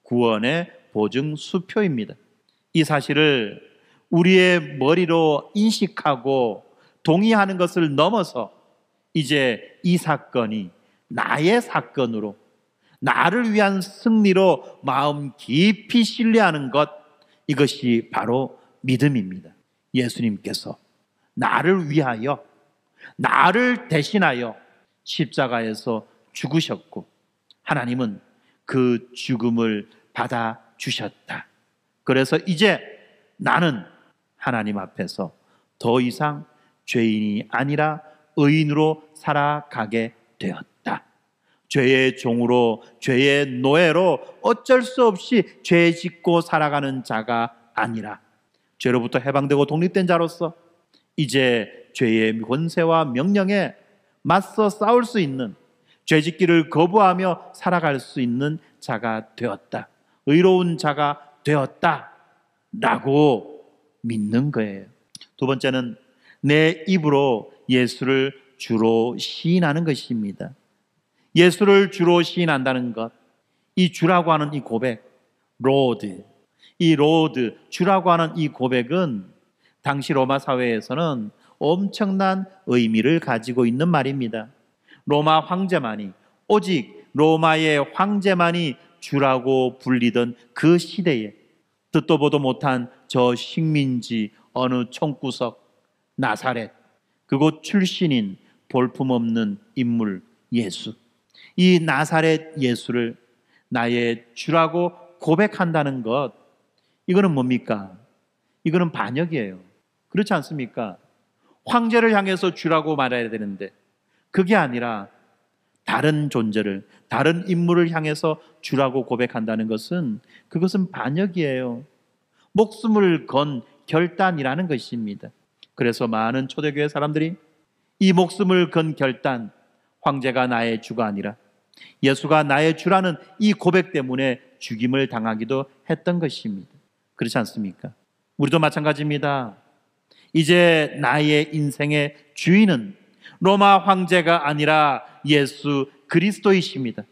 구원의 보증 수표입니다. 이 사실을 우리의 머리로 인식하고 동의하는 것을 넘어서 이제 이 사건이 나의 사건으로, 나를 위한 승리로 마음 깊이 신뢰하는 것, 이것이 바로 믿음입니다. 예수님께서 나를 위하여, 나를 대신하여 십자가에서 죽으셨고 하나님은 그 죽음을 받아주셨다. 그래서 이제 나는 하나님 앞에서 더 이상 죄인이 아니라 의인으로 살아가게 되었다. 죄의 종으로, 죄의 노예로 어쩔 수 없이 죄 짓고 살아가는 자가 아니라 죄로부터 해방되고 독립된 자로서 이제 죄의 권세와 명령에 맞서 싸울 수 있는, 죄 짓기를 거부하며 살아갈 수 있는 자가 되었다. 의로운 자가 되었다 라고 믿는 거예요. 두 번째는 내 입으로 예수를 주로 시인하는 것입니다. 예수를 주로 시인한다는 것, 이 주라고 하는 이 고백, 로드, 이 로드, 주라고 하는 이 고백은 당시 로마 사회에서는 엄청난 의미를 가지고 있는 말입니다. 로마 황제만이, 오직 로마의 황제만이 주라고 불리던 그 시대에 듣도 보도 못한 저 식민지 어느 총구석 나사렛, 그곳 출신인 볼품없는 인물 예수, 이 나사렛 예수를 나의 주라고 고백한다는 것, 이거는 뭡니까? 이거는 반역이에요. 그렇지 않습니까? 황제를 향해서 주라고 말해야 되는데 그게 아니라 다른 존재를, 다른 인물을 향해서 주라고 고백한다는 것은, 그것은 반역이에요. 목숨을 건 결단이라는 것입니다. 그래서 많은 초대교회 사람들이 이 목숨을 건 결단, 황제가 나의 주가 아니라 예수가 나의 주라는 이 고백 때문에 죽임을 당하기도 했던 것입니다. 그렇지 않습니까? 우리도 마찬가지입니다. 이제 나의 인생의 주인은 로마 황제가 아니라 예수 그리스도이십니다.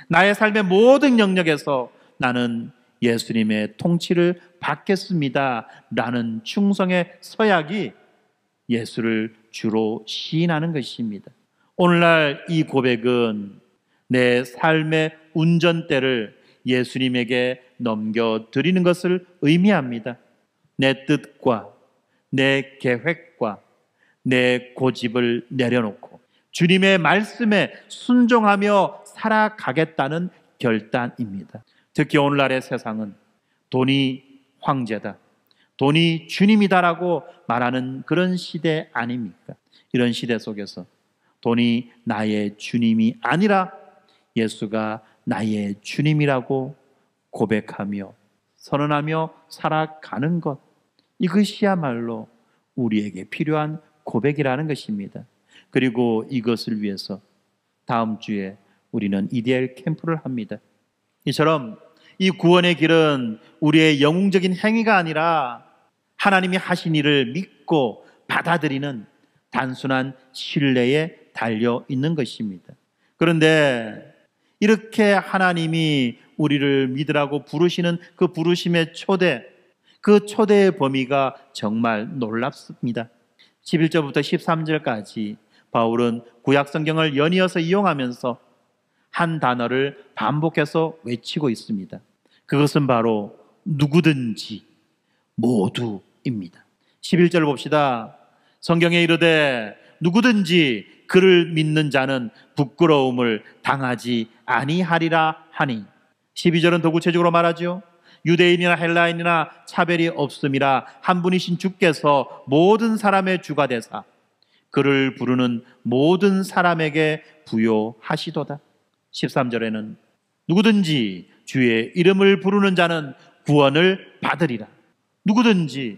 나의 삶의 모든 영역에서 나는 예수님의 통치를 받겠습니다 라는 충성의 서약이 예수를 주로 시인하는 것입니다. 오늘날 이 고백은 내 삶의 운전대를 예수님에게 넘겨드리는 것을 의미합니다. 내 뜻과 내 계획과 내 고집을 내려놓고 주님의 말씀에 순종하며 살아가겠다는 결단입니다. 특히 오늘날의 세상은 돈이 황제다, 돈이 주님이다라고 말하는 그런 시대 아닙니까? 이런 시대 속에서 돈이 나의 주님이 아니라 예수가 나의 주님이라고 고백하며 선언하며 살아가는 것, 이것이야말로 우리에게 필요한 고백이라는 것입니다. 그리고 이것을 위해서 다음 주에 우리는 EDL 캠프를 합니다. 이처럼 이 구원의 길은 우리의 영웅적인 행위가 아니라 하나님이 하신 일을 믿고 받아들이는 단순한 신뢰에 달려 있는 것입니다. 그런데 이렇게 하나님이 우리를 믿으라고 부르시는 그 부르심의 초대, 그 초대의 범위가 정말 놀랍습니다. 11절부터 13절까지 바울은 구약성경을 연이어서 이용하면서 한 단어를 반복해서 외치고 있습니다. 그것은 바로 누구든지, 모두입니다. 11절 봅시다. 성경에 이르되 누구든지 그를 믿는 자는 부끄러움을 당하지 아니하리라 하니, 12절은 더 구체적으로 말하죠. 유대인이나 헬라인이나 차별이 없음이라 한 분이신 주께서 모든 사람의 주가 되사 그를 부르는 모든 사람에게 부요하시도다. 13절에는 누구든지 주의 이름을 부르는 자는 구원을 받으리라. 누구든지,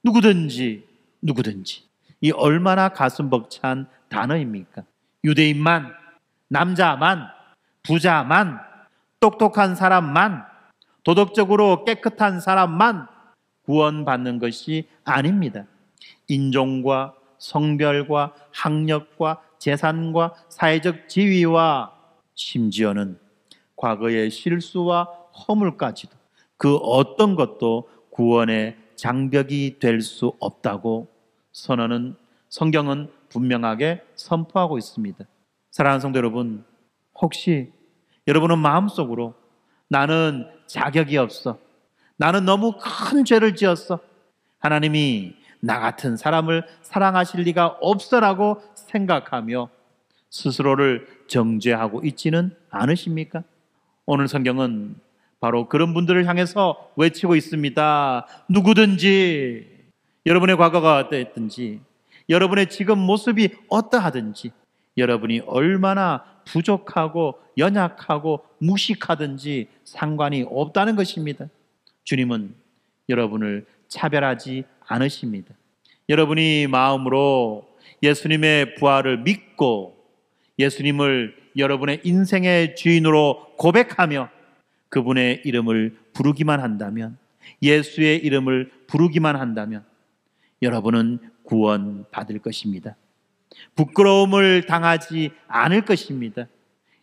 누구든지, 누구든지. 이 얼마나 가슴 벅찬 단어입니까? 유대인만, 남자만, 부자만, 똑똑한 사람만, 도덕적으로 깨끗한 사람만 구원받는 것이 아닙니다. 인종과 성별과 학력과 재산과 사회적 지위와 심지어는 과거의 실수와 허물까지도 그 어떤 것도 구원의 장벽이 될 수 없다고 성경은 분명하게 선포하고 있습니다. 사랑하는 성도 여러분, 혹시 여러분은 마음속으로 나는 자격이 없어, 나는 너무 큰 죄를 지었어, 하나님이 나 같은 사람을 사랑하실 리가 없어라고 생각하며 스스로를 정죄하고 있지는 않으십니까? 오늘 성경은 바로 그런 분들을 향해서 외치고 있습니다. 누구든지, 여러분의 과거가 어떠했든지, 여러분의 지금 모습이 어떠하든지, 여러분이 얼마나 부족하고 연약하고 무식하든지 상관이 없다는 것입니다. 주님은 여러분을 차별하지 않으십니다. 여러분이 마음으로 예수님의 부활을 믿고 예수님을 여러분의 인생의 주인으로 고백하며 그분의 이름을 부르기만 한다면, 예수의 이름을 부르기만 한다면 여러분은 구원받을 것입니다. 부끄러움을 당하지 않을 것입니다.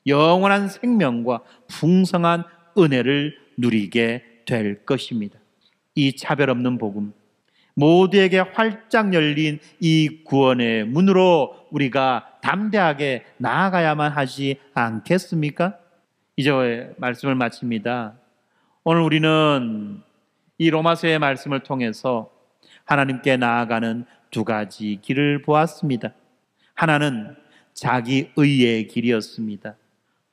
영원한 생명과 풍성한 은혜를 누리게 될 것입니다. 이 차별 없는 복음, 모두에게 활짝 열린 이 구원의 문으로 우리가 담대하게 나아가야만 하지 않겠습니까? 이제 말씀을 마칩니다. 오늘 우리는 이 로마서의 말씀을 통해서 하나님께 나아가는 두 가지 길을 보았습니다. 하나는 자기 의의 길이었습니다.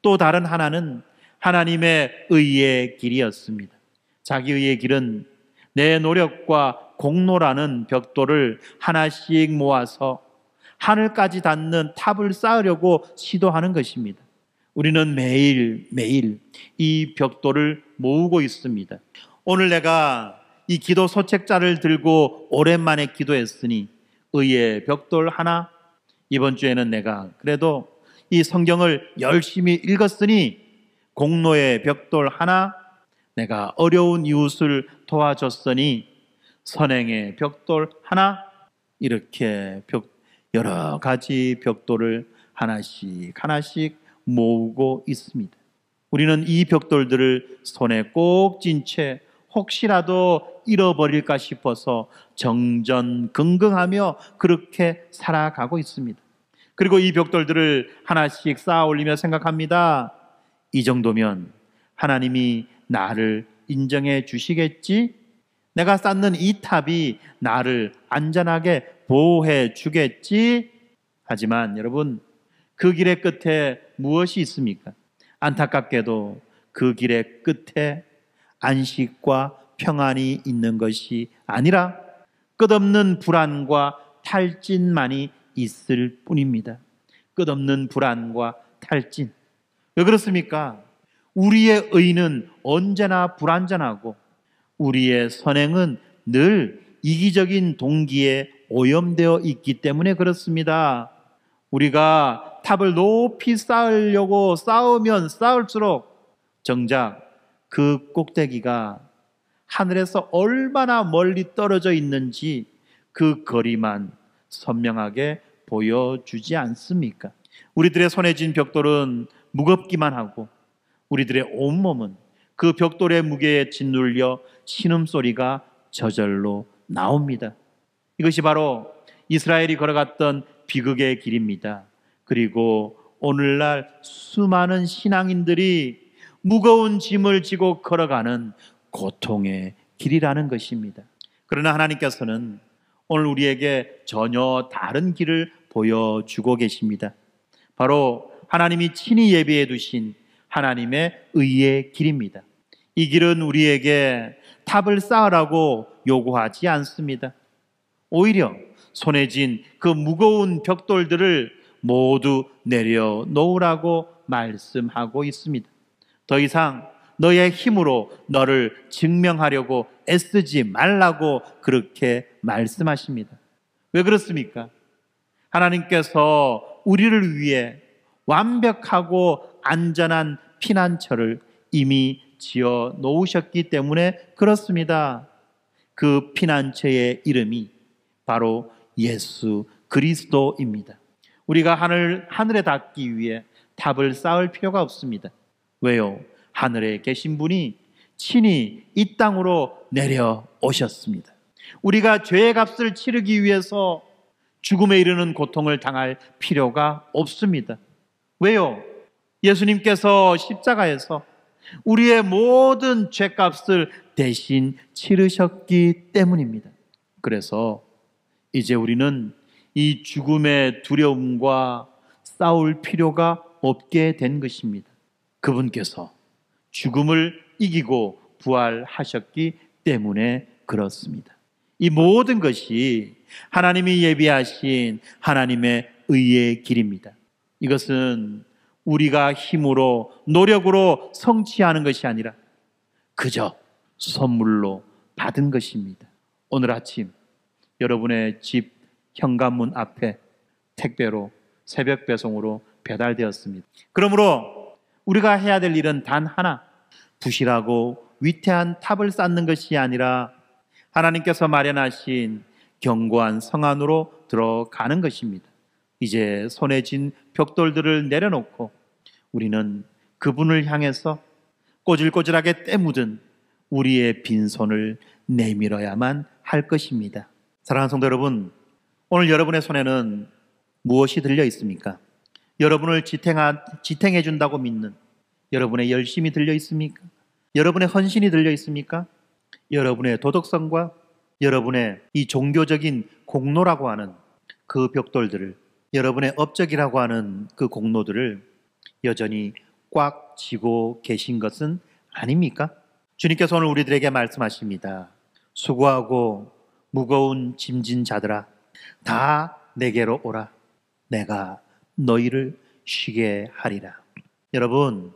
또 다른 하나는 하나님의 의의 길이었습니다. 자기 의의 길은 내 노력과 공로라는 벽돌을 하나씩 모아서 하늘까지 닿는 탑을 쌓으려고 시도하는 것입니다. 우리는 매일매일 이 벽돌을 모으고 있습니다. 오늘 내가 이 기도 소책자를 들고 오랜만에 기도했으니 의의 벽돌 하나, 이번 주에는 내가 그래도 이 성경을 열심히 읽었으니 공로의 벽돌 하나, 내가 어려운 이웃을 도와줬으니 선행의 벽돌 하나, 이렇게 여러 가지 벽돌을 하나씩 하나씩 모으고 있습니다. 우리는 이 벽돌들을 손에 꼭 쥔 채 혹시라도 잃어버릴까 싶어서 정전긍긍하며 그렇게 살아가고 있습니다. 그리고 이 벽돌들을 하나씩 쌓아 올리며 생각합니다. 이 정도면 하나님이 나를 인정해 주시겠지? 내가 쌓는 이 탑이 나를 안전하게 보호해 주겠지? 하지만 여러분, 그 길의 끝에 무엇이 있습니까? 안타깝게도 그 길의 끝에 안식과 평안이 있는 것이 아니라 끝없는 불안과 탈진만이 있을 뿐입니다. 끝없는 불안과 탈진. 왜 그렇습니까? 우리의 의는 언제나 불완전하고 우리의 선행은 늘 이기적인 동기에 오염되어 있기 때문에 그렇습니다. 우리가 탑을 높이 쌓으려고 쌓으면 쌓을수록 정작 그 꼭대기가 하늘에서 얼마나 멀리 떨어져 있는지 그 거리만 선명하게 보여주지 않습니까? 우리들의 손에 쥔 벽돌은 무겁기만 하고 우리들의 온몸은 그 벽돌의 무게에 짓눌려 신음소리가 저절로 나옵니다. 이것이 바로 이스라엘이 걸어갔던 비극의 길입니다. 그리고 오늘날 수많은 신앙인들이 무거운 짐을 지고 걸어가는 고통의 길이라는 것입니다. 그러나 하나님께서는 오늘 우리에게 전혀 다른 길을 보여주고 계십니다. 바로 하나님이 친히 예비해 두신 하나님의 의의 길입니다. 이 길은 우리에게 탑을 쌓으라고 요구하지 않습니다. 오히려 손에 쥔 그 무거운 벽돌들을 모두 내려놓으라고 말씀하고 있습니다. 더 이상 너의 힘으로 너를 증명하려고 애쓰지 말라고 그렇게 말씀하십니다. 왜 그렇습니까? 하나님께서 우리를 위해 완벽하고 안전한 피난처를 이미 지어 놓으셨기 때문에 그렇습니다. 그 피난처의 이름이 바로 예수 그리스도입니다. 우리가 하늘에 닿기 위해 탑을 쌓을 필요가 없습니다. 왜요? 하늘에 계신 분이 친히 이 땅으로 내려오셨습니다. 우리가 죄의 값을 치르기 위해서 죽음에 이르는 고통을 당할 필요가 없습니다. 왜요? 예수님께서 십자가에서 우리의 모든 죄값을 대신 치르셨기 때문입니다. 그래서 이제 우리는 이 죽음의 두려움과 싸울 필요가 없게 된 것입니다. 그분께서 죽음을 이기고 부활하셨기 때문에 그렇습니다. 이 모든 것이 하나님이 예비하신 하나님의 의의 길입니다. 이것은 우리가 힘으로 노력으로 성취하는 것이 아니라 그저 선물로 받은 것입니다. 오늘 아침 여러분의 집 현관문 앞에 택배로 새벽 배송으로 배달되었습니다. 그러므로 우리가 해야 될 일은 단 하나, 부실하고 위태한 탑을 쌓는 것이 아니라 하나님께서 마련하신 견고한 성 안으로 들어가는 것입니다. 이제 손에 쥔 벽돌들을 내려놓고 우리는 그분을 향해서 꼬질꼬질하게 때 묻은 우리의 빈손을 내밀어야만 할 것입니다. 사랑하는 성도 여러분, 오늘 여러분의 손에는 무엇이 들려 있습니까? 여러분을 지탱해 준다고 믿는 여러분의 열심이 들려 있습니까? 여러분의 헌신이 들려 있습니까? 여러분의 도덕성과 여러분의 이 종교적인 공로라고 하는 그 벽돌들을, 여러분의 업적이라고 하는 그 공로들을 여전히 꽉 쥐고 계신 것은 아닙니까? 주님께서 오늘 우리들에게 말씀하십니다. 수고하고 무거운 짐진 자들아, 다 내게로 오라. 내가 너희를 쉬게 하리라. 여러분,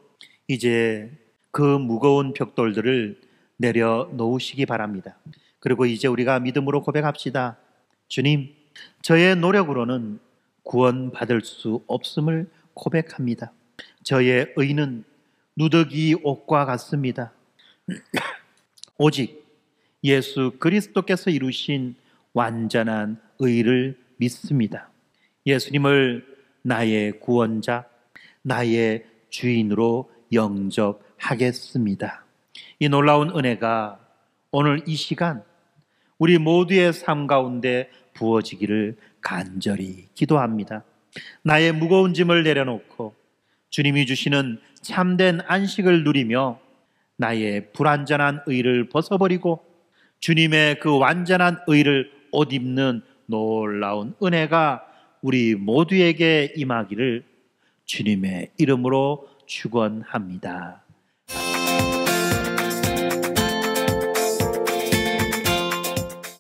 이제 그 무거운 벽돌들을 내려놓으시기 바랍니다. 그리고 이제 우리가 믿음으로 고백합시다. 주님, 저의 노력으로는 구원받을 수 없음을 고백합니다. 저의 의는 누더기 옷과 같습니다. 오직 예수 그리스도께서 이루신 완전한 의를 믿습니다. 예수님을 나의 구원자, 나의 주인으로 영접하겠습니다. 이 놀라운 은혜가 오늘 이 시간 우리 모두의 삶 가운데 부어지기를 간절히 기도합니다. 나의 무거운 짐을 내려놓고 주님이 주시는 참된 안식을 누리며 나의 불완전한 의를 벗어버리고 주님의 그 완전한 의를 옷 입는 놀라운 은혜가 우리 모두에게 임하기를 주님의 이름으로 축원합니다.